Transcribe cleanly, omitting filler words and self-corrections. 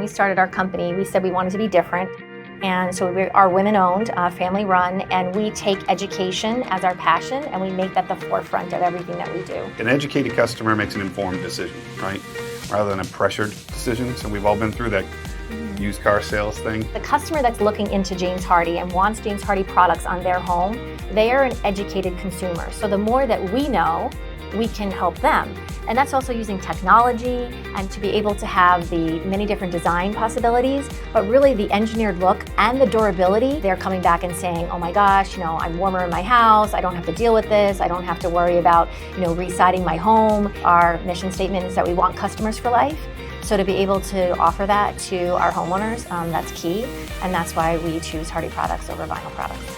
we started our company, we said we wanted to be different. And so we are women-owned, family-run, and we take education as our passion, and we make that the forefront of everything that we do. An educated customer makes an informed decision, right? Rather than a pressured decision. So we've all been through that used car sales thing. The customer that's looking into James Hardie and wants James Hardie products on their home, they are an educated consumer. So the more that we know, we can help them. And that's also using technology and to be able to have the many different design possibilities, but really the engineered look and the durability. They're coming back and saying, oh my gosh, I'm warmer in my house. I don't have to deal with this. I don't have to worry about, re-siding my home. Our mission statement is that we want customers for life. So to be able to offer that to our homeowners, that's key. And that's why we choose Hardie products over vinyl products.